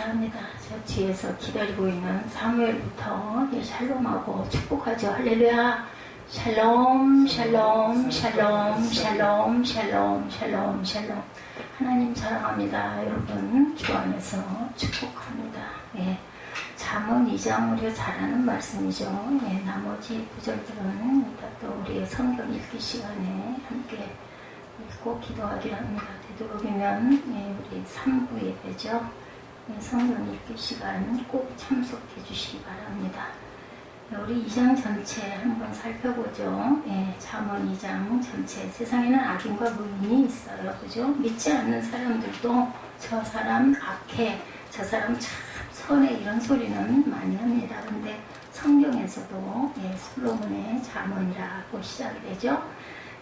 감사합니다. 저 뒤에서 기다리고 있는 사무엘부터 샬롬하고 축복하죠. 할렐루야. 샬롬, 샬롬, 샬롬, 샬롬, 샬롬, 샬롬, 샬롬. 하나님 사랑합니다. 여러분 주 안에서 축복합니다. 예. 잠언 2장 우리가 잘 아는 말씀이죠. 예. 나머지 구절들은 또 우리의 성경 읽기 시간에 함께 읽고 기도하기로 합니다. 되도록이면 예, 우리 3부 예배죠. 예, 성경 읽기 시간 꼭 참석해 주시기 바랍니다. 예, 우리 2장 전체 한번 살펴보죠. 예, 잠언 2장 전체. 세상에는 악인과 무인이 있어요. 그죠? 믿지 않는 사람들도 저 사람 악해, 저 사람 참 선해, 이런 소리는 많이 합니다. 근데 성경에서도 예, 솔로몬의 잠언이라고 시작이 되죠.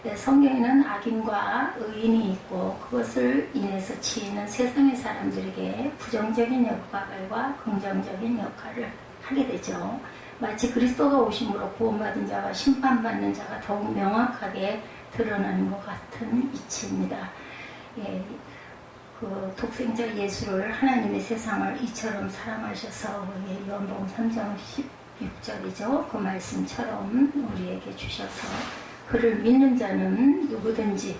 네, 성경에는 악인과 의인이 있고 그것을 인해서 지혜는 세상의 사람들에게 부정적인 역할과 긍정적인 역할을 하게 되죠. 마치 그리스도가 오심으로 구원받은 자와 심판받는 자가 더욱 명확하게 드러나는 것 같은 이치입니다. 예, 그 독생자 예수를 하나님의 세상을 이처럼 사랑하셔서 예, 요한복음 3장 16절이죠. 그 말씀처럼 우리에게 주셔서 그를 믿는 자는 누구든지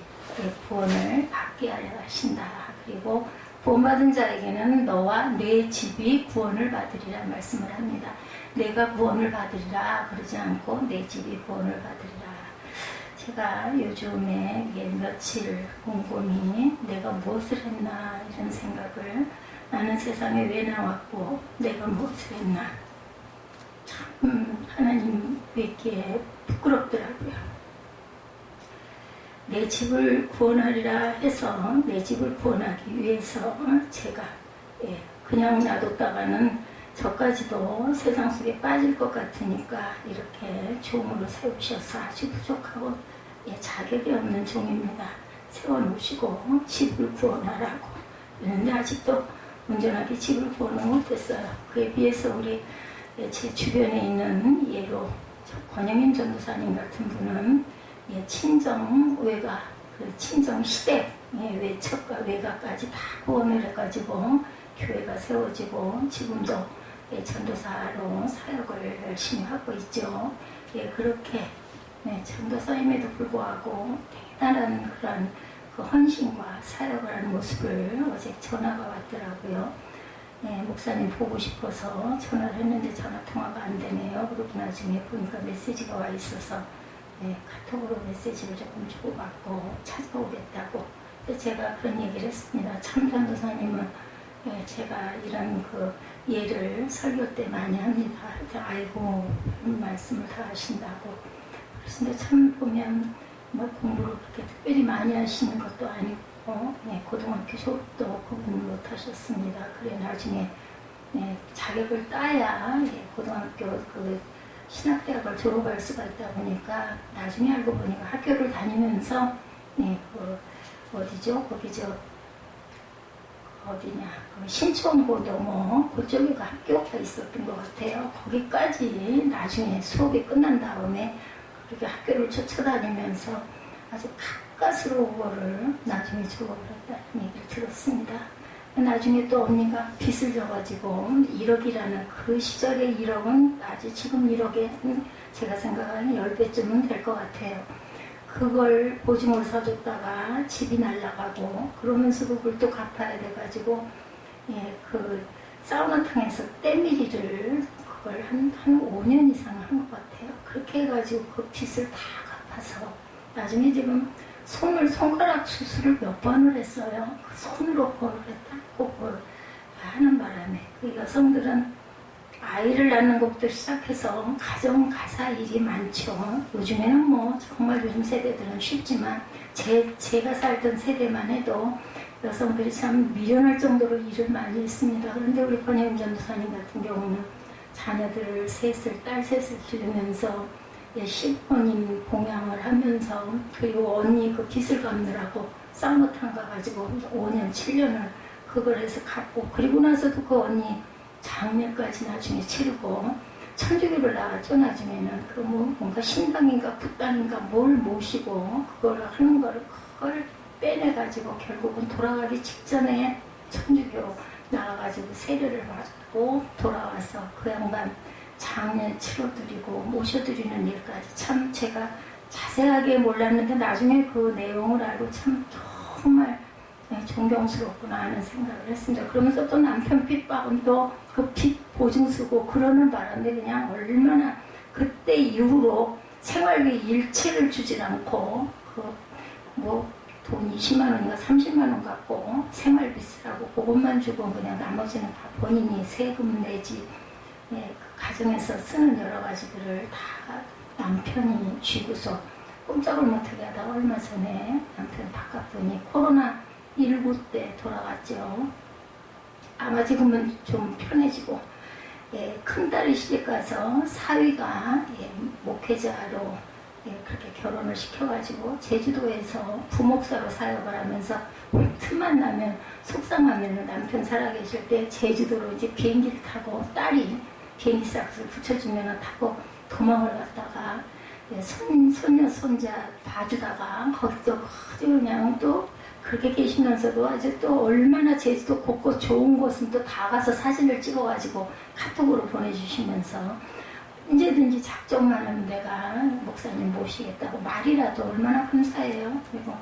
구원을 받게 하려 하신다. 그리고 구원받은 자에게는 너와 내 집이 구원을 받으리라 말씀을 합니다. 내가 구원을 받으리라 그러지 않고 내 집이 구원을 받으리라. 제가 요즘에 며칠 곰곰이 내가 무엇을 했나 이런 생각을, 나는 세상에 왜 나왔고 내가 무엇을 했나, 참 하나님 뵙기에 부끄럽더라고요. 내 집을 구원하리라 해서 내 집을 구원하기 위해서 제가 그냥 놔뒀다가는 저까지도 세상 속에 빠질 것 같으니까 이렇게 종으로 세우셔서 아주 부족하고 자격이 없는 종입니다. 세워놓으시고 집을 구원하라고. 그런데 아직도 온전하게 집을 구원을 못했어요. 그에 비해서 우리 제 주변에 있는 예로 권영인 전도사님 같은 분은 친정 외가, 그 친정 시댁 외척과 외가까지 다 구원을 해가지고 교회가 세워지고 지금도 전도사로 사역을 열심히 하고 있죠. 그렇게 전도사임에도 불구하고 대단한 그런 그 헌신과 사역을 하는 모습을 어제 전화가 왔더라고요. 목사님 보고 싶어서 전화를 했는데 전화통화가 안 되네요. 그러고 나중에 보니까 메시지가 와 있어서 카톡으로 메시지를 조금 주고받고 찾아오겠다고. 제가 그런 얘기를 했습니다. 참 전도사님은 제가 이런 그 예를 설교 때 많이 합니다. 아이고 이런 말씀을 다 하신다고. 그런데 참 보면 뭐 공부를 그렇게 특별히 많이 하시는 것도 아니고 고등학교 졸업도 그분 못하셨습니다. 그래 나중에 자격을 따야 고등학교 그 신학대학을 졸업할 수가 있다 보니까 나중에 알고 보니까 학교를 다니면서 그 어디죠? 거기 어디냐? 그 신촌고도 뭐 그쪽에 그 학교가 있었던 것 같아요. 거기까지 나중에 수업이 끝난 다음에 그렇게 학교를 쫓아다니면서 아주 가까스로 그거를 나중에 졸업을 했다는 얘기를 들었습니다. 나중에 또 언니가 빚을 져가지고 1억이라는 그 시절의 1억은 아직 지금 1억에 제가 생각하는 10배쯤은 될 것 같아요. 그걸 보증으로 사줬다가 집이 날라가고 그러면서 그걸 또 갚아야 돼가지고 그 사우나탕에서 때밀이를 그걸 한 5년 이상 한 것 같아요. 그렇게 해가지고 그 빚을 다 갚아서 나중에 지금 손가락 수술을 몇 번을 했어요. 그 손으로 그걸 닦고 그걸 하는 바람에 그 여성들은 아이를 낳는 것부터 시작해서 가정 가사 일이 많죠. 요즘에는 뭐 정말 요즘 세대들은 쉽지만 제가 살던 세대만 해도 여성들이 참 미련할 정도로 일을 많이 했습니다. 그런데 우리 권혜임 전도사님 같은 경우는 자녀들 셋을, 딸 셋을 기르면서 시부모님 봉양을 하면서 그리고 언니 그 빚을 갚느라고 쌍무탕 가가지고 5년, 7년을 그걸 해서 갚고 그리고 나서도 그 언니 장례까지 나중에 치르고 천주교를 나갔죠. 나중에는 그 뭔가 신당인가 굿당인가 뭘 모시고 그걸 하는 거를 그걸 빼내가지고 결국은 돌아가기 직전에 천주교 나가가지고 세례를 받고 돌아와서 그 양반 장례 치러드리고 모셔드리는 일까지 참 제가 자세하게 몰랐는데 나중에 그 내용을 알고 참 정말 존경스럽구나 하는 생각을 했습니다. 그러면서 또 남편 빚박은 또 그 빚 보증 쓰고 그러는 바람에 그냥 얼마나 그때 이후로 생활비 일체를 주질 않고 돈 20만 원인가 30만 원 갖고 생활비 쓰라고 그것만 주고 그냥 나머지는 다 본인이 세금 내지 그 가정에서 쓰는 여러 가지들을 다 남편이 쥐고서 꼼짝을 못하게 하다가 얼마 전에 남편 바깥분이 코로나19 때 돌아갔죠. 아마 지금은 좀 편해지고 큰딸이 시집가서 사위가 목회자로 그렇게 결혼을 시켜가지고 제주도에서 부목사로 사역을 하면서 틈만 나면 속상하면 남편 살아계실 때 제주도로 이제 비행기를 타고 딸이 비행기 싹을 붙여주면 타고 도망을 갔다가 손녀 손자 봐주다가 거기서 아주 그냥 또 그렇게 계시면서도 아주 또 얼마나 제주도 곳곳 좋은 곳은 또 다 가서 사진을 찍어가지고 카톡으로 보내주시면서 언제든지 작정만 하면 내가 목사님 모시겠다고 말이라도 얼마나 감사해요. 그리고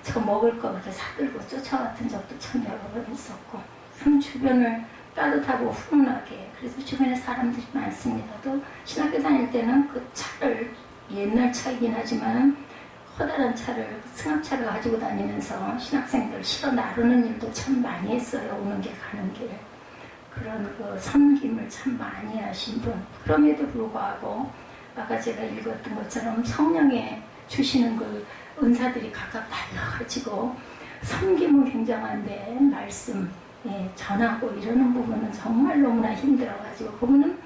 저 먹을 거 그렇게 사들고 쫓아갔던 적도 참 여러 번 있었고 참 주변을 따뜻하고 훈훈하게 그래서 주변에 사람들이 많습니다. 또 신학교 다닐 때는 그 차를 옛날 차이긴 하지만 커다란 차를 승합차를 가지고 다니면서 신학생들 실어 나르는 일도 참 많이 했어요. 오는 길 가는 길 그런 그 섬김을 참 많이 하신 분. 그럼에도 불구하고 아까 제가 읽었던 것처럼 성령에 주시는 그 은사들이 각각 달라가지고 섬김은 굉장한데 말씀 전하고 이러는 부분은 정말 너무나 힘들어가지고 그분은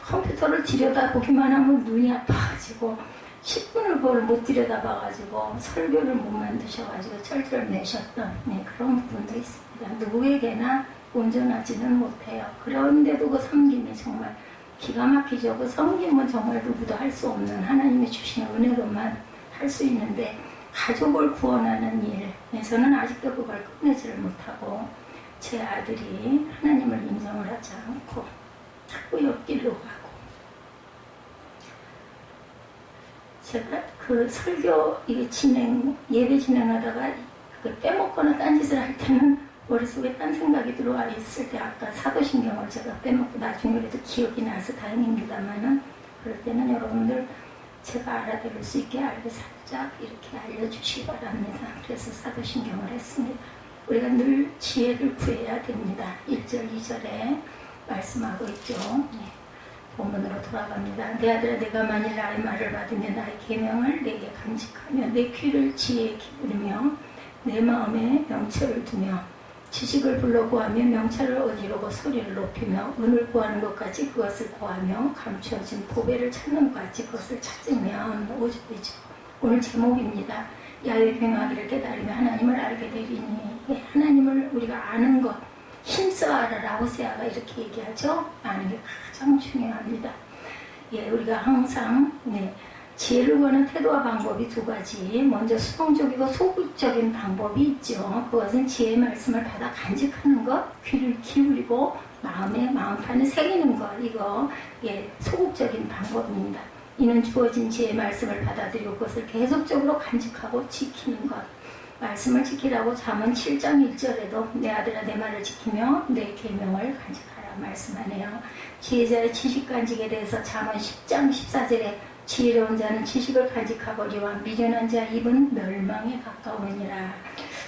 컴퓨터를 들여다보기만 하면 눈이 아파가지고 10분을 그걸 못 들여다봐가지고 설교를 못 만드셔가지고 철저를 내셨던 그런 부분도 있습니다. 누구에게나 온전하지는 못해요. 그런데도 그 섬김이 정말 기가 막히죠. 그 섬김은 정말 누구도 할 수 없는 하나님이 주신 은혜로만 할 수 있는데 가족을 구원하는 일에서는 아직도 그걸 끝내지를 못하고 제 아들이 하나님을 인정을 하지 않고 자꾸 옆길로 가고 제가 그 설교 예배 진행하다가 빼먹거나 딴짓을 할 때는 머릿속에 딴 생각이 들어와 있을 때 아까 사도신경을 제가 빼먹고 나중에 그래도 기억이 나서 다행입니다만은 그럴 때는 여러분들 제가 알아들을 수 있게 알고 살짝 이렇게 알려주시기 바랍니다. 그래서 사도신경을 했습니다. 우리가 늘 지혜를 구해야 됩니다. 1절, 2절에 말씀하고 있죠. 본문으로 돌아갑니다. 내 아들아 내가 만일 나의 말을 받으면 나의 계명을 내게 간직하며 내 귀를 지혜에 기울이며 내 마음에 명철을 두며 지식을 불러 구하며 명철을 얻으려고 소리를 높이며 은을 구하는 것 같이 그것을 구하며 감추어진 보배를 찾는 것 같이 그것을 찾으면 5절이죠. 오늘 제목입니다. 야훼 병하기를 깨달으며 하나님을 알게 되리니 하나님을 우리가 아는 것 힘써 알아라. 호세아가 이렇게 얘기하죠. 아는 게 가장 중요합니다. 우리가 항상 지혜를 구하는 태도와 방법이 두 가지. 먼저 수동적이고 소극적인 방법이 있죠. 그것은 지혜의 말씀을 받아 간직하는 것, 귀를 기울이고 마음판에 새기는 것. 이거 소극적인 방법입니다. 이는 주어진 지혜의 말씀을 받아들이고 그것을 계속적으로 간직하고 지키는 것. 말씀을 지키라고 잠언 7장 1절에도 내 아들아 내 말을 지키며 내 계명을 간직하라 말씀하네요. 지혜자의 지식 간직에 대해서 잠언 10장 14절에 지혜로운 자는 지식을 간직하거니와 미련한 자 입은 멸망에 가까우니라.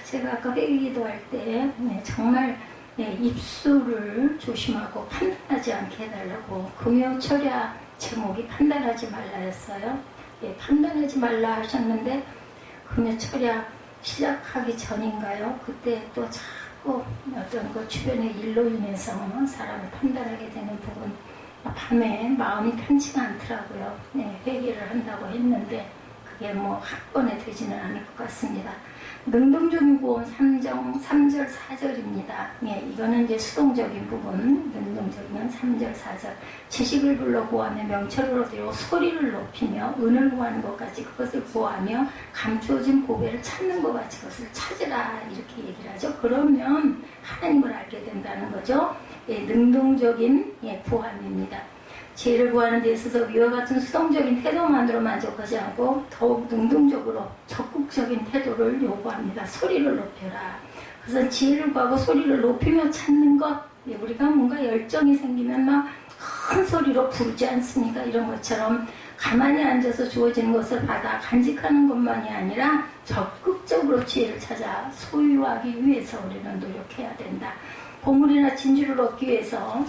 제가 아까 회기도할 때 정말 입술을 조심하고 판단하지 않게 해달라고 금요철야 제목이 판단하지 말라였어요. 판단하지 말라 하셨는데 금요철야 시작하기 전인가요? 그때 또 자꾸 어떤 그 주변의 일로 인해서 사람을 판단하게 되는 부분 밤에 마음이 편치가 않더라고요. 회개를 한다고 했는데 그게 한 번에 되지는 않을 것 같습니다. 능동적인 구원 3절 4절입니다. 예, 이거는 이제 수동적인 부분, 능동적이면 3절 4절. 지식을 불러 구하며 명철을 얻으려 소리를 높이며 은을 구하는 것 같이 그것을 구하며 감추어진 보배를 찾는 것 같이 그것을 찾으라 이렇게 얘기를 하죠. 그러면 하나님을 알게 된다는 거죠. 예, 능동적인 구함입니다. 지혜를 구하는 데 있어서 위와 같은 수동적인 태도만으로 만족하지 않고 더욱 능동적으로 적극적인 태도를 요구합니다. 소리를 높여라. 그래서 지혜를 구하고 소리를 높이며 찾는 것, 우리가 뭔가 열정이 생기면 막 큰 소리로 부르지 않습니까? 이런 것처럼 가만히 앉아서 주어지는 것을 받아 간직하는 것만이 아니라 적극적으로 지혜를 찾아 소유하기 위해서 우리는 노력해야 된다. 보물이나 진주를 얻기 위해서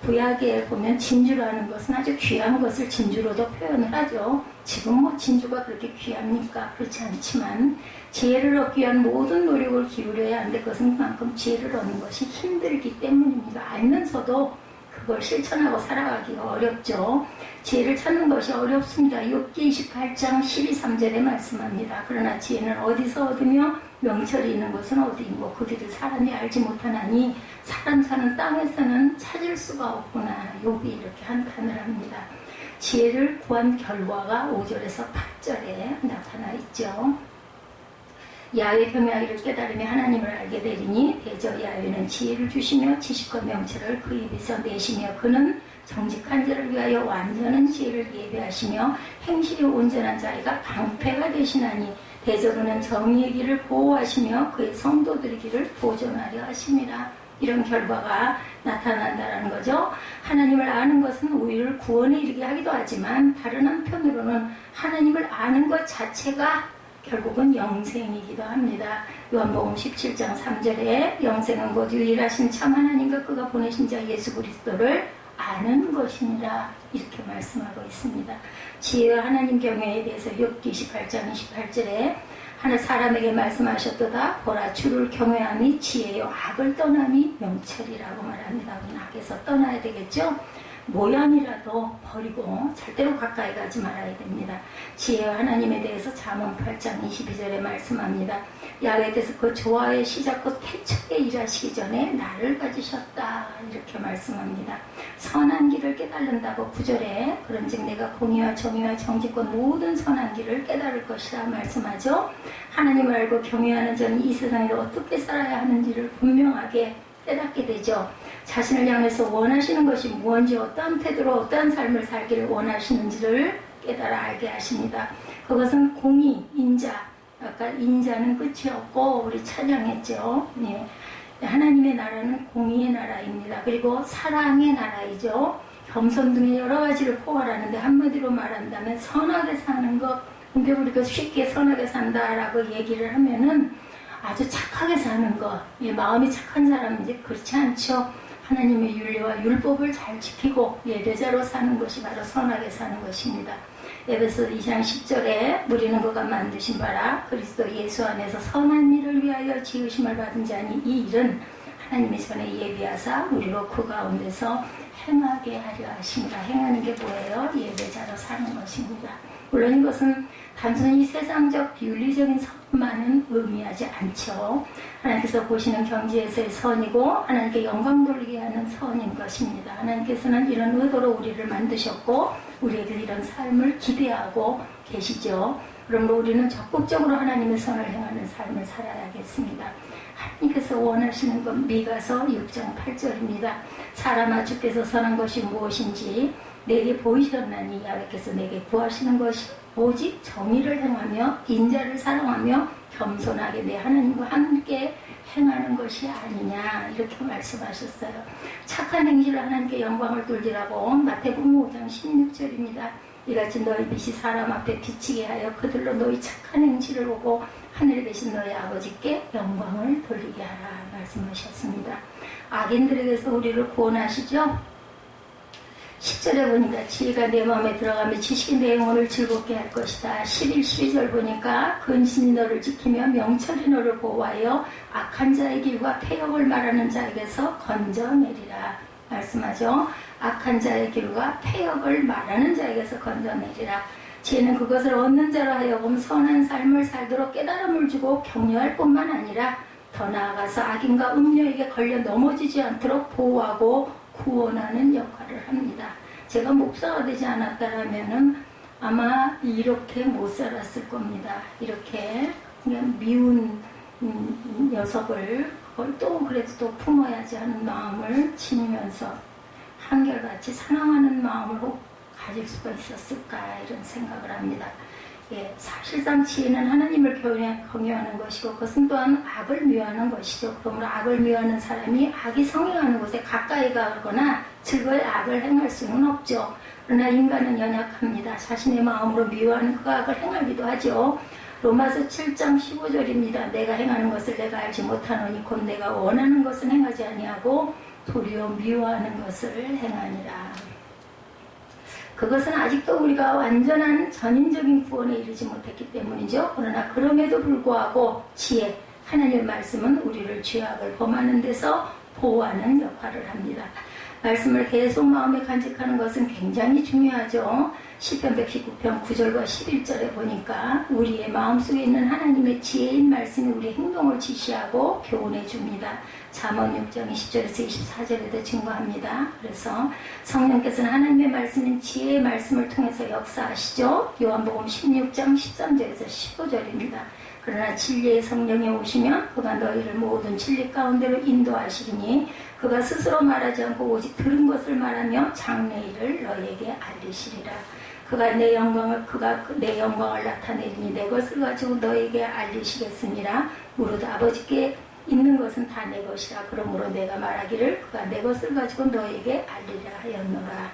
구약에 보면 진주라는 것은 아주 귀한 것을 진주로도 표현을 하죠. 지금 뭐 진주가 그렇게 귀합니까? 그렇지 않지만 지혜를 얻기 위한 모든 노력을 기울여야 하는데 그것은 그만큼 지혜를 얻는 것이 힘들기 때문입니다. 알면서도 그걸 실천하고 살아가기가 어렵죠. 지혜를 찾는 것이 어렵습니다. 욥기 28장 12, 3절에 말씀합니다. 그러나 지혜는 어디서 얻으며 명철이 있는 곳은 어디인고 그 길을 사람이 알지 못하나니 사람 사는 땅에서는 찾을 수가 없구나. 욥이 이렇게 한탄을 합니다. 지혜를 구한 결과가 5절에서 8절에 나타나 있죠. 야훼 경외하기를 깨달으며 하나님을 알게 되리니 대저 야훼는 지혜를 주시며 지식과 명철을 그 입에서 내시며 그는 정직한 자를 위하여 완전한 지혜를 예배하시며 행실이 온전한 자에게 방패가 되시나니 대저로는 정의의 길을 보호하시며 그의 성도들의 길을 보존하려 하심이라. 이런 결과가 나타난다는 거죠. 하나님을 아는 것은 우리를 구원에 이르게 하기도 하지만 다른 한편으로는 하나님을 아는 것 자체가 결국은 영생이기도 합니다. 요한복음 17장 3절에 영생은 곧 유일하신 참 하나님과 그가 보내신 자 예수 그리스도를 아는 것이니라 이렇게 말씀하고 있습니다. 지혜와 하나님 경외에 대해서 욥기 28장 28절에 하나 사람에게 말씀하셨도다. 보라 주를 경외함이 지혜요 악을 떠남이 명철이라고 말합니다. 우리는 악에서 떠나야 되겠죠. 모양이라도 버리고 절대로 가까이 가지 말아야 됩니다. 지혜와 하나님에 대해서 잠언 8장 22절에 말씀합니다. 야훼께서 그 조화의 시작 그 태초에 일하시기 전에 나를 가지셨다 이렇게 말씀합니다. 선한 길을 깨달는다고 9절에 그런즉 내가 공의와 정의와 정직과 모든 선한 길을 깨달을 것이라 말씀하죠. 하나님을 알고 경외하는 자는 이 세상에 어떻게 살아야 하는지를 분명하게 깨닫게 되죠. 자신을 향해서 원하시는 것이 무엇인지 어떠한 태도로 어떠한 삶을 살기를 원하시는지를 깨달아 알게 하십니다. 그것은 공의, 인자, 아까 인자는 끝이 없고 우리 찬양했죠. 네. 하나님의 나라는 공의의 나라입니다. 그리고 사랑의 나라이죠. 겸손 등의 여러 가지를 포괄하는데 한마디로 말한다면 선하게 사는 것. 근데 우리가 쉽게 선하게 산다라고 얘기를 하면은 아주 착하게 사는 것. 마음이 착한 사람인지 그렇지 않죠. 하나님의 윤리와 율법을 잘 지키고 예배자로 사는 것이 바로 선하게 사는 것입니다. 에베소 2장 10절에 무리는 그가 만드신 바라 그리스도 예수 안에서 선한 일을 위하여 지으심을 받은 자니 이 일은 하나님이 전에 예비하사 우리로 그 가운데서 행하게 하려 하십니다. 행하는 게 뭐예요? 예배자로 사는 것입니다. 물론 이것은 단순히 세상적 비윤리적인 선만은 의미하지 않죠. 하나님께서 보시는 경지에서의 선이고 하나님께 영광 돌리게 하는 선인 것입니다. 하나님께서는 이런 의도로 우리를 만드셨고 우리에게 이런 삶을 기대하고 계시죠. 그러므로 우리는 적극적으로 하나님의 선을 행하는 삶을 살아야겠습니다. 하나님께서 원하시는 건 미가서 6장 8절입니다. 사람아 주께서 선한 것이 무엇인지 내게 보이셨나니 야훼께서 내게 구하시는 것이 오직 정의를 행하며 인자를 사랑하며 겸손하게 내 하나님과 함께 행하는 것이 아니냐 이렇게 말씀하셨어요. 착한 행실을 하나님께 영광을 돌리라고 마태복음 5장 16절입니다. 이같이 너희 빛이 사람 앞에 비치게 하여 그들로 너희 착한 행실을 보고 하늘에 계신 너희 아버지께 영광을 돌리게 하라 말씀하셨습니다. 악인들에게서 우리를 구원하시죠. 10절에 보니까 지혜가 내 마음에 들어가며 지식이 내 영혼을 즐겁게 할 것이다. 11, 12절 보니까 근신이 너를 지키며 명철이 너를 보호하여 악한 자의 길과 폐역을 말하는 자에게서 건져내리라 말씀하죠. 악한 자의 길과 폐역을 말하는 자에게서 건져내리라. 지혜는 그것을 얻는 자로 하여금 선한 삶을 살도록 깨달음을 주고 격려할 뿐만 아니라 더 나아가서 악인과 음녀에게 걸려 넘어지지 않도록 보호하고 구원하는 역할을 합니다. 제가 목사가 되지 않았다라면은 아마 이렇게 못 살았을 겁니다. 이렇게 그냥 미운 녀석을 그걸 또 그래도 또 품어야지 하는 마음을 지니면서 한결같이 사랑하는 마음으로 가질 수가 있었을까 이런 생각을 합니다. 예, 사실상 지혜는 하나님을 경외하는 것이고 그것은 또한 악을 미워하는 것이죠. 그러므로 악을 미워하는 사람이 악이 성행하는 곳에 가까이 가거나 즐거이 악을 행할 수는 없죠. 그러나 인간은 연약합니다. 자신의 마음으로 미워하는 그 악을 행하기도 하죠. 로마서 7장 15절입니다. 내가 행하는 것을 내가 알지 못하노니 곧 내가 원하는 것은 행하지 아니하고 도리어 미워하는 것을 행하니라. 그것은 아직도 우리가 완전한 전인적인 구원에 이르지 못했기 때문이죠. 그러나 그럼에도 불구하고 지혜, 하나님의 말씀은 우리를 죄악을 범하는 데서 보호하는 역할을 합니다. 말씀을 계속 마음에 간직하는 것은 굉장히 중요하죠. 시편 119편 9절과 11절에 보니까 우리의 마음속에 있는 하나님의 지혜인 말씀이 우리의 행동을 지시하고 교훈해 줍니다. 잠언 6장 20절에서 24절에도 증거합니다. 그래서 성령께서는 하나님의 말씀인 지혜의 말씀을 통해서 역사하시죠. 요한복음 16장 13절에서 15절입니다. 그러나 진리의 성령이 오시면 그가 너희를 모든 진리 가운데로 인도하시리니 그가 스스로 말하지 않고 오직 들은 것을 말하며 장래일을 너희에게 알리시리라. 그가 내 영광을 나타내리니 내 것을 가지고 너희에게 알리시겠습니다. 무릇 아버지께 있는 것은 다 내 것이라. 그러므로 내가 말하기를 그가 내 것을 가지고 너희에게 알리라 하였노라.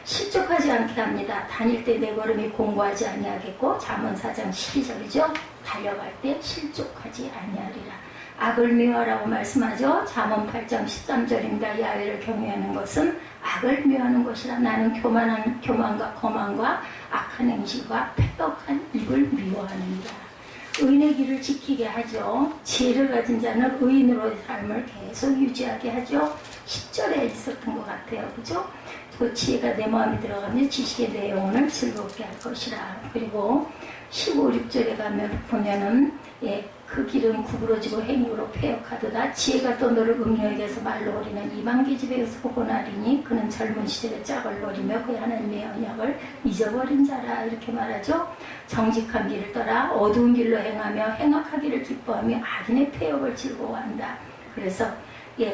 실족하지 않게 합니다. 다닐 때 내 걸음이 공고하지 아니하겠고 잠언 4장 12절이죠. 달려갈 때 실족하지 아니하리라. 악을 미워하라고 말씀하죠. 잠언 8장 13절입니다. 야훼를 경외하는 것은 악을 미워하는 것이라. 나는 교만과 거만과 악한 행실과 패덕한 입을 미워하는다. 의인의 길을 지키게 하죠. 지혜를 가진 자는 의인으로의 삶을 계속 유지하게 하죠. 10절에 있었던 것 같아요. 그죠? 그 지혜가 내 마음에 들어가면 지식의 내 영혼을 즐겁게 할 것이라. 그리고 15, 16절에 보면은 그 길은 구부러지고 행위로 폐역하도다. 지혜가 또 너를 음녀에게서 말로 오리는 이방계집에서 보고나리니 그는 젊은 시절에 짝을 노리며 그의 하나님의 언약을 잊어버린 자라. 이렇게 말하죠. 정직한 길을 떠나 어두운 길로 행하며 행악하기를 기뻐하며 악인의 폐역을 즐거워한다. 그래서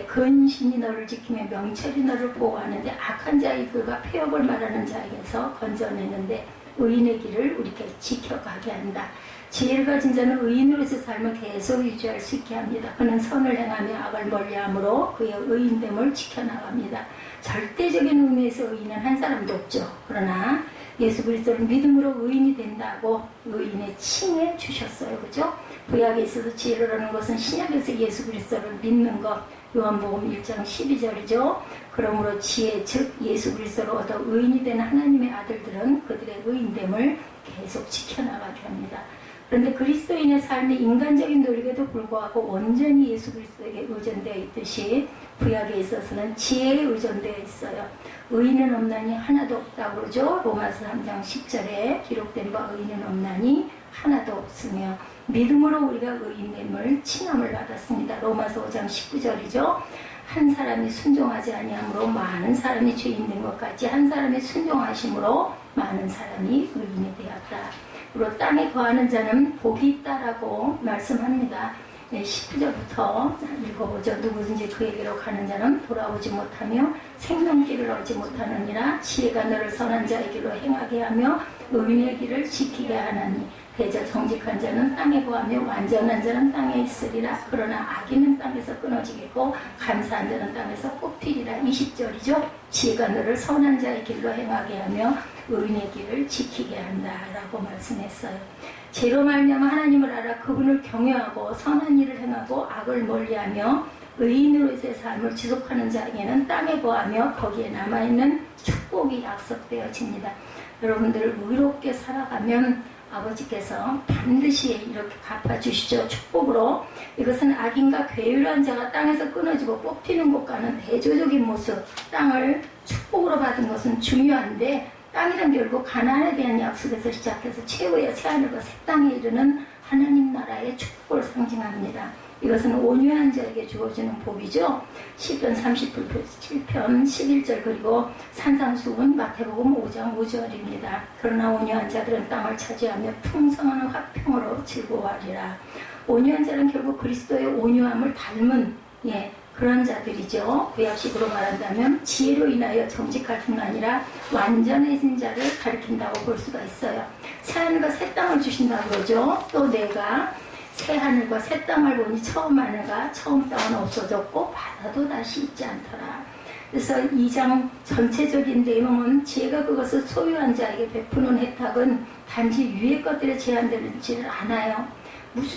근신이 너를 지키며 명철이 너를 보호하는데 악한 자의 글과 폐역을 말하는 자에게서 건져내는데 의인의 길을 우리께 지켜가게 한다. 지혜를 가진 자는 의인으로서의 삶을 계속 유지할 수 있게 합니다. 그는 선을 행하며 악을 멀리함으로 그의 의인됨을 지켜나갑니다. 절대적인 의미에서 의인은 한 사람도 없죠. 그러나 예수 그리스도를 믿음으로 의인이 된다고 의인의 칭해 주셨어요. 그죠? 구약에 있어서 지혜를 얻는 것은 신약에서 예수 그리스도를 믿는 것. 요한복음 1장 12절이죠. 그러므로 지혜 즉 예수 그리스도를 얻어 의인이 된 하나님의 아들들은 그들의 의인됨을 계속 지켜나가게 합니다. 그런데 그리스도인의 삶이 인간적인 노력에도 불구하고 온전히 예수 그리스도에게 의존되어 있듯이 구약에 있어서는 지혜에 의존되어 있어요. 의인은 없나니 하나도 없다고 그러죠. 로마서 3장 10절에 기록된 바 의인은 없나니 하나도 없으며 믿음으로 우리가 의인됨을 칭함을 받았습니다. 로마서 5장 19절이죠. 한 사람이 순종하지 아니함으로 많은 사람이 죄인 된 것 같이 한 사람이 순종하심으로 많은 사람이 의인이 되었다. 그리고 땅에 거하는 자는 복이 있다라고 말씀합니다. 19절부터 읽어보죠. 누구든지 그에게로 가는 자는 돌아오지 못하며 생명길을 얻지 못하느니라. 지혜가 너를 선한 자의 길로 행하게 하며 의인의 길을 지키게 하나니 대저 정직한 자는 땅에 거하며 완전한 자는 땅에 있으리라. 그러나 악인은 땅에서 끊어지겠고 감사한 자는 땅에서 뽑히리라. 20절이죠. 지혜가 너를 선한 자의 길로 행하게 하며 의인의 길을 지키게 한다라고 말씀했어요. 죄로 말미암아 하나님을 알아 그분을 경외하고 선한 일을 행하고 악을 멀리하며 의인으로서의 삶을 지속하는 자에게는 땅에 거하며 거기에 남아있는 축복이 약속되어집니다. 여러분들 의롭게 살아가면 아버지께서 반드시 이렇게 갚아주시죠. 축복으로. 이것은 악인과 괴율한 자가 땅에서 끊어지고 뽑히는 것과는 대조적인 모습. 땅을 축복으로 받은 것은 중요한데 땅이란 결국 가나안에 대한 약속에서 시작해서 최후의 새하늘과 새 땅에 이르는 하나님 나라의 축복을 상징합니다. 이것은 온유한 자에게 주어지는 복이죠. 시편 37편 11절 그리고 산상수훈 마태복음 5장 5절입니다. 그러나 온유한 자들은 땅을 차지하며 풍성한 화평으로 즐거워하리라. 온유한 자는 결국 그리스도의 온유함을 닮은 그런 자들이죠. 구약식으로 말한다면 지혜로 인하여 정직할 뿐 아니라 완전해진 자를 가리킨다고 볼 수가 있어요. 새하늘과 새 땅을 주신다고 그러죠. 또 내가 새하늘과 새 땅을 보니 처음 하늘과 처음 땅은 없어졌고 바다도 다시 있지 않더라. 그래서 2장 전체적인 내용은 지혜가 그것을 소유한 자에게 베푸는 혜택은 단지 위의 것들에 제한되지를 않아요.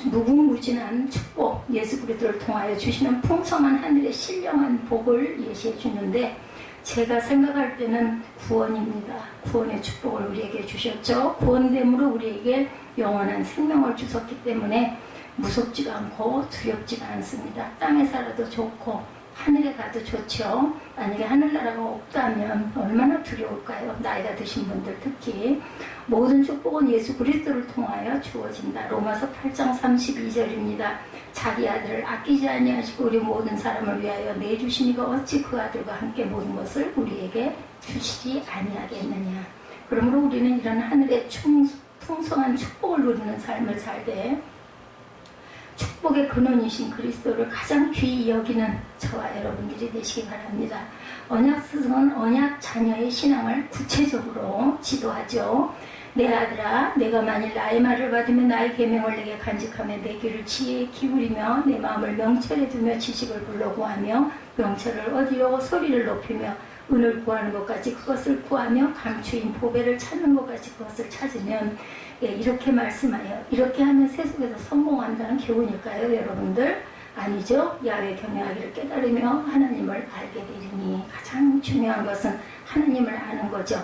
무궁무진한 축복, 예수 그리스도를 통하여 주시는 풍성한 하늘의 신령한 복을 예시해 주는데 제가 생각할 때는 구원입니다. 구원의 축복을 우리에게 주셨죠. 구원됨으로 우리에게 영원한 생명을 주셨기 때문에 무섭지가 않고 두렵지가 않습니다. 땅에 살아도 좋고 하늘에 가도 좋죠. 만약에 하늘나라가 없다면 얼마나 두려울까요? 나이가 드신 분들 특히. 모든 축복은 예수 그리스도를 통하여 주어진다. 로마서 8장 32절입니다. 자기 아들을 아끼지 아니하시고 우리 모든 사람을 위하여 내주시니가 어찌 그 아들과 함께 모든 것을 우리에게 주시지 아니하겠느냐. 그러므로 우리는 이런 하늘의 풍성한 축복을 누리는 삶을 살되 축복의 근원이신 그리스도를 가장 귀히 여기는 저와 여러분들이 되시기 바랍니다. 언약스승은 언약 자녀의 신앙을 구체적으로 지도하죠. 내 아들아, 내가 만일 나의 말을 받으면 나의 계명을 내게 간직하며 내 귀를 지혜에 기울이며 내 마음을 명철에 두며 지식을 불러 구하며 명철을 얻으려고 소리를 높이며 은을 구하는 것까지 그것을 구하며 감추인 보배를 찾는 것까지 그것을 찾으면 이렇게 말씀하여 이렇게 하면 세속에서 성공한다는 교훈일까요, 여러분들? 아니죠. 야훼 경외하기를 깨달으며 하나님을 알게 되리니 가장 중요한 것은 하나님을 아는 거죠.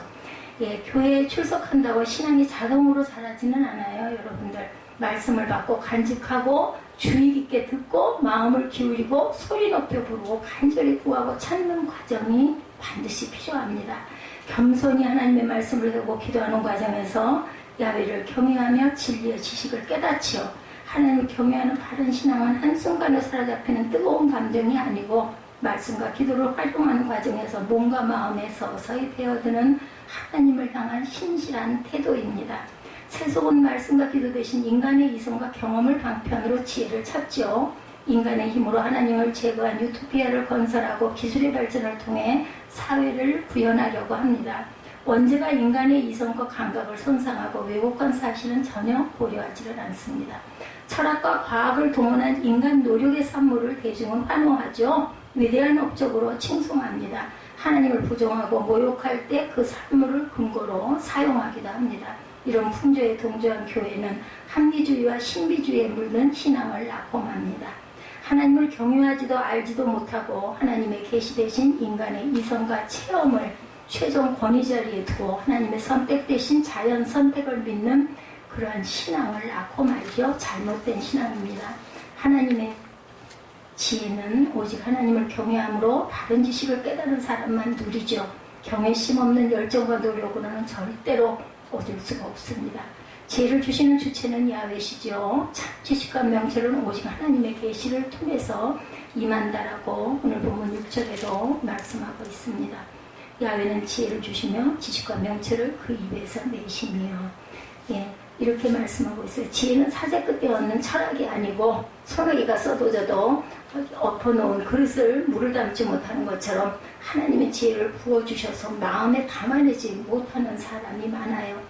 교회에 출석한다고 신앙이 자동으로 자라지는 않아요, 여러분들. 말씀을 받고 간직하고 주의 깊게 듣고 마음을 기울이고 소리 높여 부르고 간절히 구하고 찾는 과정이 반드시 필요합니다. 겸손히 하나님의 말씀을 배우고 기도하는 과정에서 야훼를 경외하며 진리의 지식을 깨닫지요. 하나님을 경외하는 바른 신앙은 한순간에 사로잡히는 뜨거운 감정이 아니고 말씀과 기도를 활동하는 과정에서 몸과 마음에 서서히 되어드는 하나님을 향한 신실한 태도입니다. 세속은 말씀과 기도 대신 인간의 이성과 경험을 방편으로 지혜를 찾지요. 인간의 힘으로 하나님을 제거한 유토피아를 건설하고 기술의 발전을 통해 사회를 구현하려고 합니다. 원죄가 인간의 이성과 감각을 손상하고 왜곡한 사실은 전혀 고려하지를 않습니다. 철학과 과학을 동원한 인간 노력의 산물을 대중은 환호하죠. 위대한 업적으로 칭송합니다. 하나님을 부정하고 모욕할 때 그 산물을 근거로 사용하기도 합니다. 이런 풍조에 동조한 교회는 합리주의와 신비주의에 물든 신앙을 낙범합니다. 하나님을 경외하지도 알지도 못하고 하나님의 계시 대신 인간의 이성과 체험을 최종 권위 자리에 두고 하나님의 선택 대신 자연 선택을 믿는 그러한 신앙을 낳고 말이죠. 잘못된 신앙입니다. 하나님의 지혜는 오직 하나님을 경외함으로 바른 지식을 깨달은 사람만 누리죠. 경외심 없는 열정과 노력으로는 절대로 얻을 수가 없습니다. 지혜를 주시는 주체는 야훼시죠. 참 지식과 명철은 오직 하나님의 계시를 통해서 임한다라고 오늘 본문 6절에도 말씀하고 있습니다. 야훼는 지혜를 주시며 지식과 명철을 그 입에서 내시며 이렇게 말씀하고 있어요. 지혜는 사제 끝에 얻는 철학이 아니고 소나기가 쏟아져도 엎어놓은 그릇을 물을 담지 못하는 것처럼 하나님의 지혜를 부어주셔서 마음에 담아내지 못하는 사람이 많아요.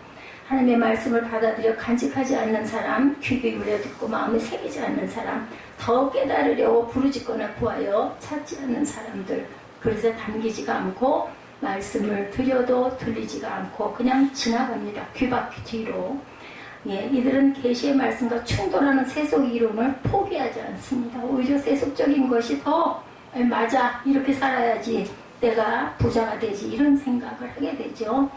하나님의 말씀을 받아들여 간직하지 않는 사람, 귀 기울여 듣고 마음에 새기지 않는 사람, 더 깨달으려고 부르짖거나 구하여 찾지 않는 사람들, 그릇에 담기지가 않고 말씀을 드려도 들리지가 않고 그냥 지나갑니다. 귀 바퀴 뒤로. 이들은 계시의 말씀과 충돌하는 세속 이론을 포기하지 않습니다. 오히려 세속적인 것이 더 맞아, 이렇게 살아야지 내가 부자가 되지, 이런 생각을 하게 되죠.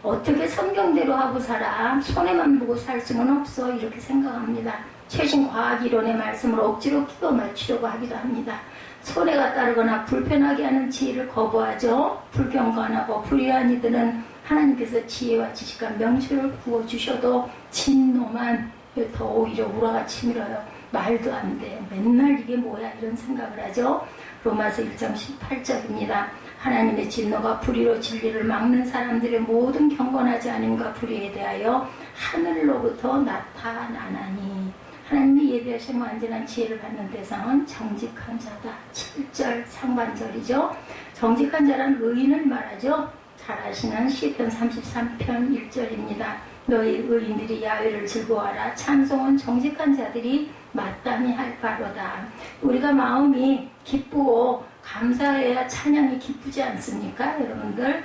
어떻게 성경대로 하고 살아, 손해만 보고 살 수는 없어, 이렇게 생각합니다. 최신 과학이론의 말씀을 억지로 끼워 맞추려고 하기도 합니다. 손해가 따르거나 불편하게 하는 지혜를 거부하죠. 불경건하고 불의한 이들은 하나님께서 지혜와 지식과 명철을 부어주셔도 진노만 더 오히려 우라가 치밀어요. 말도 안 돼. 맨날 이게 뭐야 이런 생각을 하죠. 로마서 1장 18절입니다. 하나님의 진노가 불의로 진리를 막는 사람들의 모든 경건하지 않음과 불의에 대하여 하늘로부터 나타나나니. 하나님이 예비하신 완전한 지혜를 받는 대상은 정직한 자다. 7절 상반절이죠. 정직한 자란 의인을 말하죠. 잘 아시는 시편 33편 1절입니다. 너희 의인들이 야훼를 즐거워하라. 찬송은 정직한 자들이 마땅히 할 바로다. 우리가 마음이 기쁘고 감사해야 찬양이 기쁘지 않습니까? 여러분들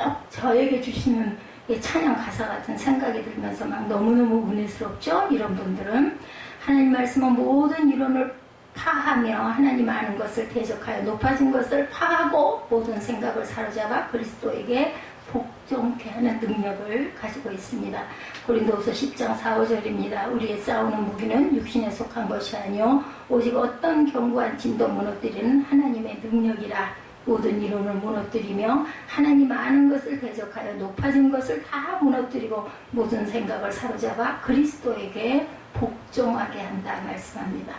꼭 저에게 주시는 찬양 가사 같은 생각이 들면서 막 너무너무 은혜스럽죠? 이런 분들은 하나님 말씀은 모든 이론을 파하며 하나님 아는 것을 대적하여 높아진 것을 파하고 모든 생각을 사로잡아 그리스도에게 복종케 하는 능력을 가지고 있습니다. 고린도후서 10장 4, 5절입니다. 우리의 싸우는 무기는 육신에 속한 것이 아니요 오직 어떤 견고한 진도 무너뜨리는 하나님의 능력이라. 모든 이론을 무너뜨리며 하나님 아는 것을 대적하여 높아진 것을 다 무너뜨리고 모든 생각을 사로잡아 그리스도에게 복종하게 한다 말씀합니다.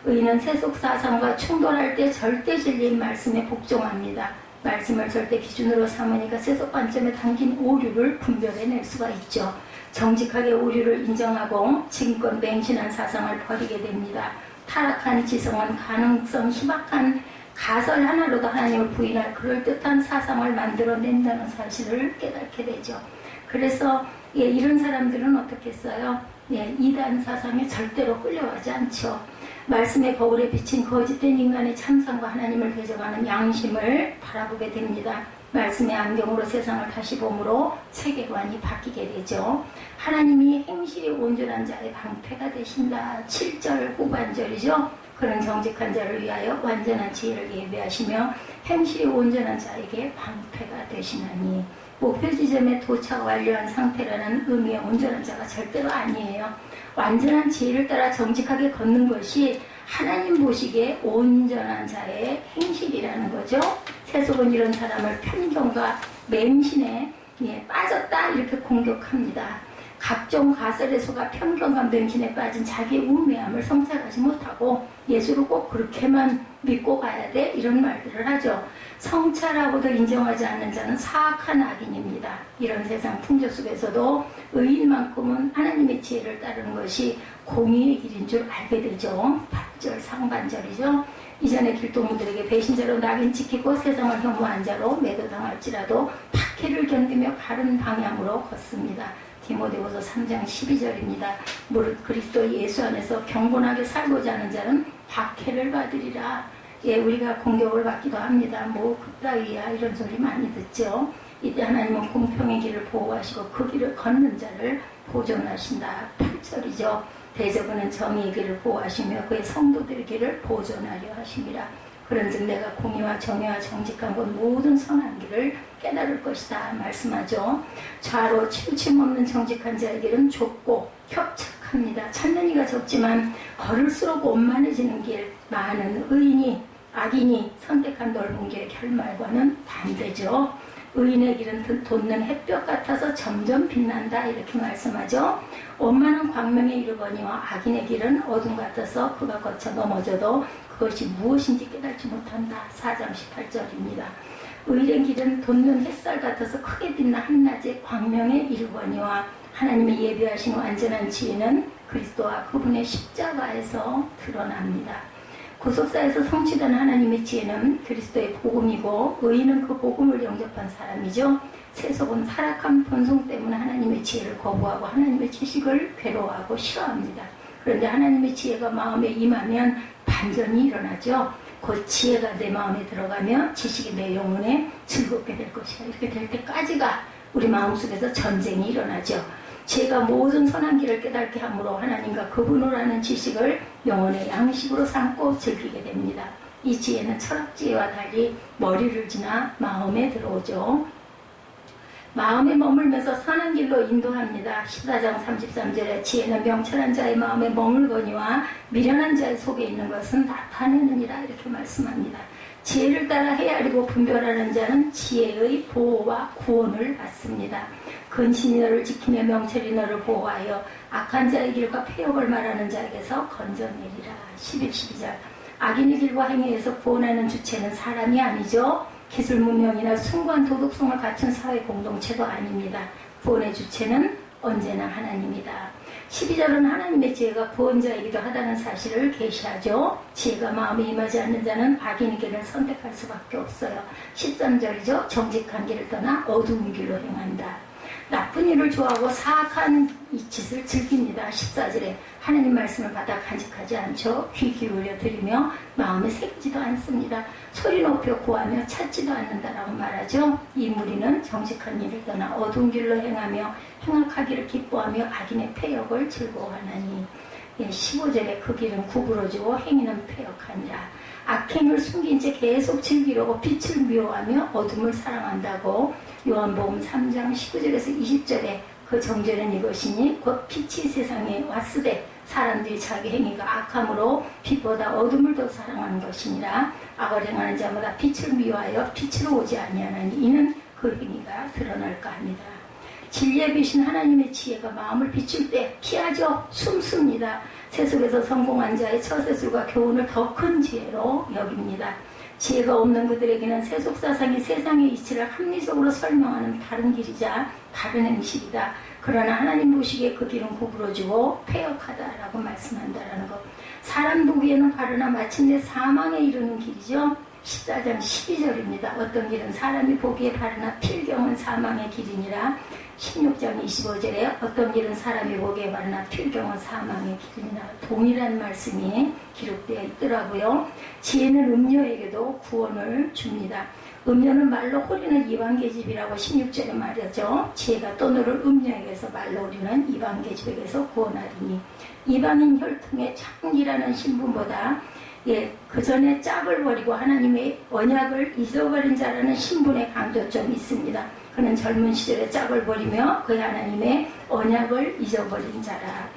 의인은 세속 사상과 충돌할 때 절대 진리인 말씀에 복종합니다. 말씀을 절대 기준으로 삼으니까 세속 관점에 담긴 오류를 분별해낼 수가 있죠. 정직하게 오류를 인정하고 지금껏 맹신한 사상을 버리게 됩니다. 타락한 지성은 가능성 희박한 가설 하나로도 하나님을 부인할 그럴듯한 사상을 만들어낸다는 사실을 깨닫게 되죠. 그래서 이런 사람들은 어떻게 했어요? 이단 사상에 절대로 끌려가지 않죠. 말씀의 거울에 비친 거짓된 인간의 참상과 하나님을 대적하는 양심을 바라보게 됩니다. 말씀의 안경으로 세상을 다시 봄으로 세계관이 바뀌게 되죠. 하나님이 행실이 온전한 자의 방패가 되신다. 7절 후반절이죠. 그런 정직한 자를 위하여 완전한 지혜를 예비하시며 행실이 온전한 자에게 방패가 되시나니. 목표 지점에 도착 완료한 상태라는 의미의 온전한 자가 절대로 아니에요. 완전한 지혜를 따라 정직하게 걷는 것이 하나님 보시기에 온전한 자의 행실이라는 거죠. 세속은 이런 사람을 편견과 맹신에 빠졌다 이렇게 공격합니다. 각종 가설에 속아 편견과 맹신에 빠진 자기의 우매함을 성찰하지 못하고 예수를 꼭 그렇게만 믿고 가야 돼 이런 말들을 하죠. 성찰하고도 인정하지 않는 자는 사악한 악인입니다. 이런 세상 풍조 속에서도 의인만큼은 하나님의 지혜를 따르는 것이 공의의 길인 줄 알게 되죠. 8절 상반절이죠. 이전에 길동무들에게 배신자로 낙인 찍히고 세상을 혐오한 자로 매도당할지라도 박해를 견디며 바른 방향으로 걷습니다. 디모데후서 3장 12절입니다. 무릇 그리스도 예수 안에서 경건하게 살고자 하는 자는 박해를 받으리라. 우리가 공격을 받기도 합니다. 뭐 그따위야 이런 소리 많이 듣죠. 이때 하나님은 공평의 길을 보호하시고 그 길을 걷는 자를 보존하신다. 8절이죠. 대적은 정의의 길을 보호하시며 그의 성도들의 길을 보존하려 하심이라. 그런즉 내가 공의와 정의와 정직한 것 모든 선한 길을 깨달을 것이다 말씀하죠. 좌로 치우침 없는 정직한 자의 길은 좁고 협착합니다. 찾는 이가 적지만 걸을수록 원만해지는 길. 많은 의인이 악인이 선택한 넓은 길의 결말과는 반대죠. 의인의 길은 돋는 햇볕 같아서 점점 빛난다 이렇게 말씀하죠. 원만한 광명에 이르거니와 악인의 길은 어둠 같아서 그가 거쳐 넘어져도 그것이 무엇인지 깨닫지 못한다. 4장 18절입니다. 의인의 길은 돋는 햇살 같아서 크게 빛나 한낮의 광명에 이르거니와 하나님의 예비하신 완전한 지혜는 그리스도와 그분의 십자가에서 드러납니다. 구속사에서 성취된 하나님의 지혜는 그리스도의 복음이고 의인은 그 복음을 영접한 사람이죠. 세속은 타락한 본성 때문에 하나님의 지혜를 거부하고 하나님의 지식을 괴로워하고 싫어합니다. 그런데 하나님의 지혜가 마음에 임하면 반전이 일어나죠. 그 지혜가 내 마음에 들어가면 지식이 내 영혼에 즐겁게 될 것이다. 이렇게 될 때까지가 우리 마음속에서 전쟁이 일어나죠. 지혜가 모든 선한 길을 깨닫게 함으로 하나님과 그분을 아는 지식을 영혼의 양식으로 삼고 즐기게 됩니다. 이 지혜는 철학 지혜와 달리 머리를 지나 마음에 들어오죠. 마음에 머물면서 선한 길로 인도합니다. 14장 33절에 지혜는 명철한 자의 마음에 머물거니와 미련한 자의 속에 있는 것은 나타내느니라 이렇게 말씀합니다. 지혜를 따라 헤아리고 분별하는 자는 지혜의 보호와 구원을 받습니다. 근신이 너를 지키며 명철이 너를 보호하여 악한 자의 길과 폐역을 말하는 자에게서 건져내리라. 11, 12절 악인의 길과 행위에서 구원하는 주체는 사람이 아니죠. 기술 문명이나 숭고한 도덕성을 갖춘 사회 공동체도 아닙니다. 구원의 주체는 언제나 하나님이다. 12절은 하나님의 지혜가 구원자이기도 하다는 사실을 계시하죠. 지혜가 마음에 임하지 않는 자는 악인의 길을 선택할 수밖에 없어요. 13절이죠. 정직한 길을 떠나 어두운 길로 행한다. 나쁜 일을 좋아하고 사악한 이 짓을 즐깁니다. 14절에 하나님 말씀을 받아 간직하지 않죠. 귀 기울여 들으며 마음에 새기지도 않습니다. 소리 높여 구하며 찾지도 않는다라고 말하죠. 이 무리는 정직한 일을 떠나 어두운 길로 행하며 행악하기를 기뻐하며 악인의 패역을 즐거워하나니. 15절에 그 길은 구부러지고 행위는 패역하니라. 악행을 숨긴 채 계속 즐기려고 빛을 미워하며 어둠을 사랑한다고. 요한복음 3장 19절에서 20절에 그 정죄는 이것이니 곧 빛이 세상에 왔으되 사람들이 자기 행위가 악함으로 빛보다 어둠을 더 사랑하는 것이니라. 악을 행하는 자마다 빛을 미워하여 빛으로 오지 아니하나니 이는 그 행위가 드러날까 합니다. 진리의 빛인 하나님의 지혜가 마음을 비출 때 피하죠. 숨습니다. 세속에서 성공한 자의 처세술과 교훈을 더 큰 지혜로 여깁니다. 지혜가 없는 그들에게는 세속 사상이 세상의 이치를 합리적으로 설명하는 다른 길이자 다른 행실이다. 그러나 하나님 보시기에 그 길은 구부러지고 패역하다라고 말씀한다라는 것. 사람 보기에는 바르나 마침내 사망에 이르는 길이죠. 14장 12절입니다. 어떤 길은 사람이 보기에 바르나 필경은 사망의 길이니라. 16장 25절에 어떤 길은 사람이 보기에 바르나 필경은 사망의 길이니라. 동일한 말씀이 기록되어 있더라고요. 지혜는 음녀에게도 구원을 줍니다. 음녀는 말로 호리는 이방계집이라고 16절에 말하죠. 지혜가 또 너를 음녀에게서 말로 호리는 이방계집에게서 구원하리니. 이방인 혈통의 창기라는 신분보다 그 전에 짝을 버리고 하나님의 언약을 잊어버린 자라는 신분의 강조점이 있습니다. 그는 젊은 시절에 짝을 버리며 그 하나님의 언약을 잊어버린 자라.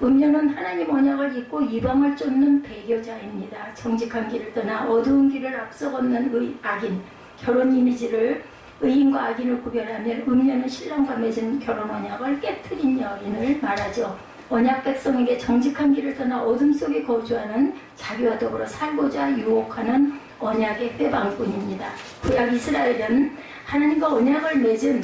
음녀는 하나님 언약을 잊고 이방을 쫓는 배교자입니다. 정직한 길을 떠나 어두운 길을 앞서 걷는 악인, 결혼 이미지를 의인과 악인을 구별하면 음녀는 신랑과 맺은 결혼 언약을 깨트린 여인을 말하죠. 언약 백성에게 정직한 길을 떠나 어둠 속에 거주하는 자기와 더불어 살고자 유혹하는 언약의 회방꾼입니다. 구약 이스라엘은 하나님과 언약을 맺은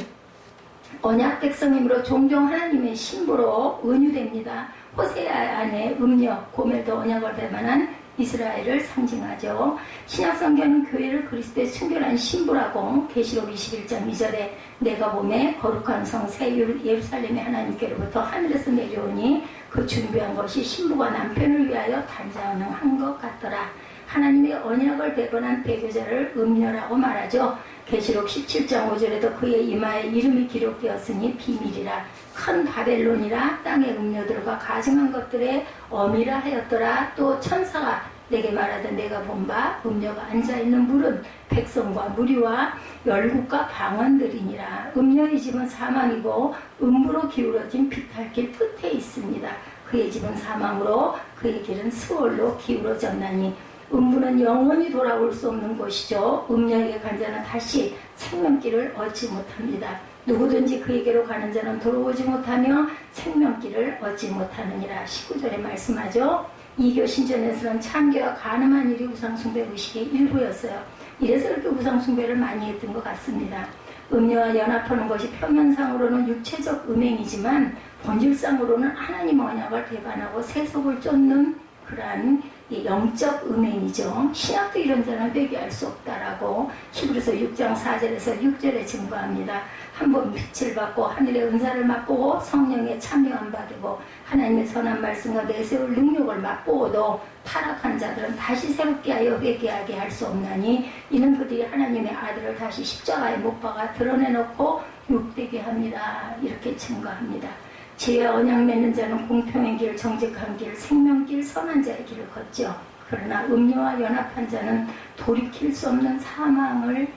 언약 백성이므로 종종 하나님의 신부로 은유됩니다. 호세아 안에 음녀, 고멜도 언약을 배반한 이스라엘을 상징하죠. 신약성경은 교회를 그리스도의 순결한 신부라고 계시록 21장 2절에 내가 보매 거룩한 성 새 예루살렘의 하나님께로부터 하늘에서 내려오니 그 준비한 것이 신부가 남편을 위하여 단장한 것 같더라. 하나님의 언약을 배반한 배교자를 음녀라고 말하죠. 계시록 17장 5절에도 그의 이마에 이름이 기록되었으니 비밀이라. 큰 바벨론이라 땅의 음녀들과 가증한 것들의 어미라 하였더라. 또 천사가 내게 말하던 내가 본 바 음녀가 앉아있는 물은 백성과 무리와 열국과 방언들이니라. 음녀의 집은 사망이고 음부로 기울어진 비탈길 끝에 있습니다. 그의 집은 사망으로 그의 길은 스월로 기울어졌나니 음부는 영원히 돌아올 수 없는 곳이죠. 음녀에게 간 자는 다시 생명길을 얻지 못합니다. 누구든지 그에게로 가는 자는 돌아오지 못하며 생명길을 얻지 못하느니라. 19절에 말씀하죠. 이교 신전에서는 참교와 간음한 일이 우상숭배 의식의 일부였어요. 이래서 이렇게 우상숭배를 많이 했던 것 같습니다. 음녀와 연합하는 것이 표면상으로는 육체적 음행이지만 본질상으로는 하나님 언약을 배반하고 세속을 쫓는 그러한 영적 음행이죠. 신약도 이런 자는 회개할 수 없다라고 히브리서 6장 4절에서 6절에 증거합니다. 한번 빛을 받고 하늘의 은사를 맛보고 성령의 참여함 받고 하나님의 선한 말씀과 내세울 능력을 맛보고도 타락한 자들은 다시 새롭게 하여 회개하게 할 수 없나니 이는 그들이 하나님의 아들을 다시 십자가에 못 박아 드러내놓고 욕되게 합니다. 이렇게 증거합니다. 지혜와 언약 맺는 자는 공평의 길, 정직한 길, 생명길, 선한 자의 길을 걷죠. 그러나 음녀와 연합한 자는 돌이킬 수 없는 사망을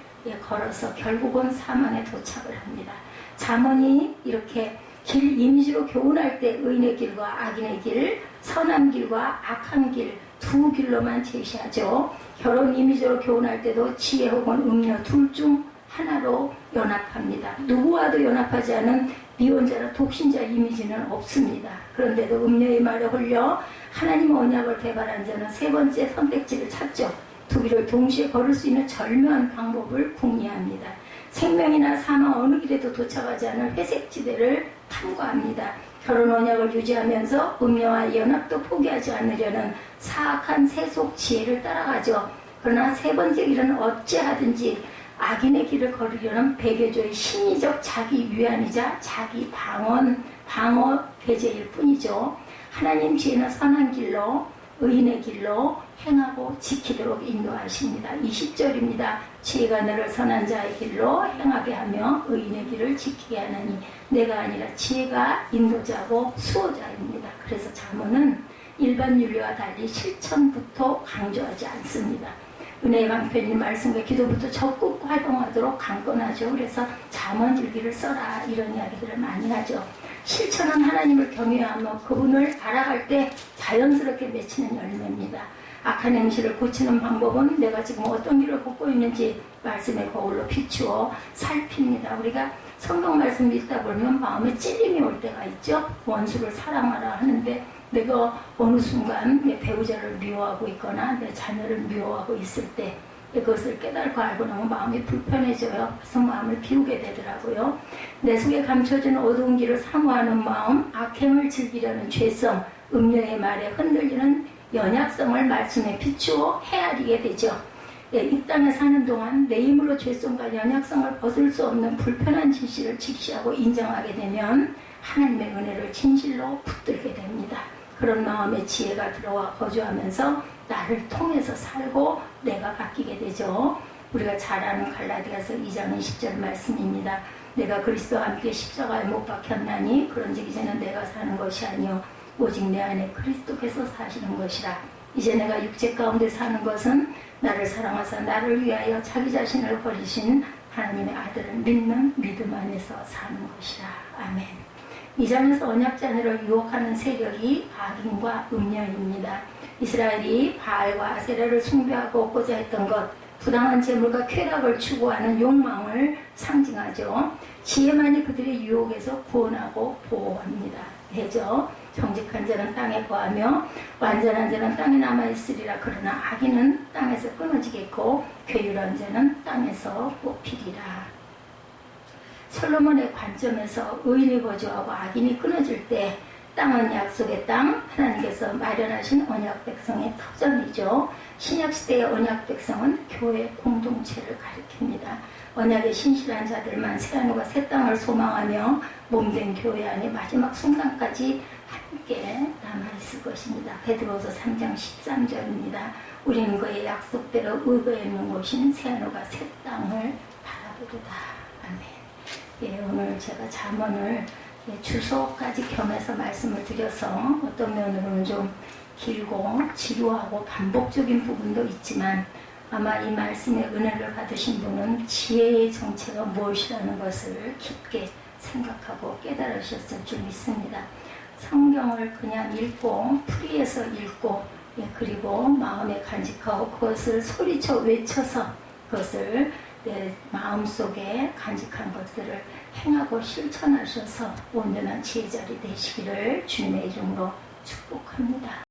걸어서 결국은 사망에 도착을 합니다. 잠언이 이렇게 길 이미지로 교훈할 때 의인의 길과 악인의 길, 선한 길과 악한 길 두 길로만 제시하죠. 결혼 이미지로 교훈할 때도 지혜 혹은 음료 둘 중 하나로 연합합니다. 누구와도 연합하지 않은 미혼자나 독신자 이미지는 없습니다. 그런데도 음료의 말에 홀려 하나님 언약을 개발한 자는 세 번째 선택지를 찾죠. 두 길을 동시에 걸을 수 있는 절묘한 방법을 궁리합니다. 생명이나 사망 어느 길에도 도착하지 않을 회색지대를 탐구합니다. 결혼 언약을 유지하면서 음료와 연합도 포기하지 않으려는 사악한 세속 지혜를 따라가죠. 그러나 세 번째 길은 어찌하든지 악인의 길을 걸으려는 백여조의 심리적 자기 위안이자 자기 방어 배제일 뿐이죠. 하나님 지혜는 선한 길로 의인의 길로 행하고 지키도록 인도하십니다. 20절입니다. 지혜가 너를 선한 자의 길로 행하게 하며 의인의 길을 지키게 하나니 내가 아니라 지혜가 인도자고 수호자입니다. 그래서 잠언은 일반 윤리와 달리 실천부터 강조하지 않습니다. 은혜의 방편인 말씀과 기도부터 적극 활동하도록 강권하죠. 그래서 잠언일기를 써라 이런 이야기들을 많이 하죠. 실천은 하나님을 경외하며 그분을 알아갈 때 자연스럽게 맺히는 열매입니다. 악한 행실을 고치는 방법은 내가 지금 어떤 길을 걷고 있는지 말씀의 거울로 비추어 살핍니다. 우리가 성경 말씀 읽다 보면 마음에 찔림이 올 때가 있죠. 원수를 사랑하라 하는데 내가 어느 순간 내 배우자를 미워하고 있거나 내 자녀를 미워하고 있을 때 그것을 깨달고 알고 나면 마음이 불편해져요. 그래서 마음을 비우게 되더라고요. 내 속에 감춰진 어두운 길을 사모하는 마음, 악행을 즐기려는 죄성, 음료의 말에 흔들리는 연약성을 말씀에 비추어 헤아리게 되죠. 이 땅에 사는 동안 내 힘으로 죄성과 연약성을 벗을 수 없는 불편한 진실을 직시하고 인정하게 되면 하나님의 은혜를 진실로 붙들게 됩니다. 그런 마음의 지혜가 들어와 거주하면서 나를 통해서 살고 내가 바뀌게 되죠. 우리가 잘 아는 갈라디아서 2장 20절 말씀입니다. 내가 그리스도와 함께 십자가에 못 박혔나니 그런즉 이제는 내가 사는 것이 아니요 오직 내 안에 그리스도께서 사시는 것이라. 이제 내가 육체 가운데 사는 것은 나를 사랑하사 나를 위하여 자기 자신을 버리신 하나님의 아들을 믿는 믿음 안에서 사는 것이라. 아멘. 이 장에서 언약자녀를 유혹하는 세력이 악인과 음녀입니다. 이스라엘이 바알과 아세라를 숭배하고 얻고자 했던 것, 부당한 재물과 쾌락을 추구하는 욕망을 상징하죠. 지혜만이 그들의 유혹에서 구원하고 보호합니다. 되죠. 정직한 자는 땅에 거하며 완전한 자는 땅에 남아있으리라. 그러나 악인은 땅에서 끊어지겠고 괴율한 자는 땅에서 뽑히리라. 솔로몬의 관점에서 의인이 거주하고 악인이 끊어질 때 땅은 약속의 땅, 하나님께서 마련하신 언약 백성의 터전이죠. 신약시대의 언약 백성은 교회 공동체를 가리킵니다. 언약의 신실한 자들만 새하늘과 새 땅을 소망하며 몸된 교회 안에 마지막 순간까지 함께 남아있을 것입니다. 베드로서 3장 13절입니다. 우리는 그의 약속대로 의거에 있는 곳인 새하늘과 새 땅을 바라보도다. 아멘. 예, 오늘 제가 잠언을 주소까지 겸해서 말씀을 드려서 어떤 면으로는 좀 길고 지루하고 반복적인 부분도 있지만 아마 이 말씀의 은혜를 받으신 분은 지혜의 정체가 무엇이라는 것을 깊게 생각하고 깨달으셨을 줄 믿습니다. 성경을 그냥 읽고 풀이해서 읽고 그리고 마음에 간직하고 그것을 소리쳐 외쳐서 그것을 내 마음속에 간직한 것들을 행하고 실천하셔서 온전한 지혜자리 되시기를 주님의 이름으로 축복합니다.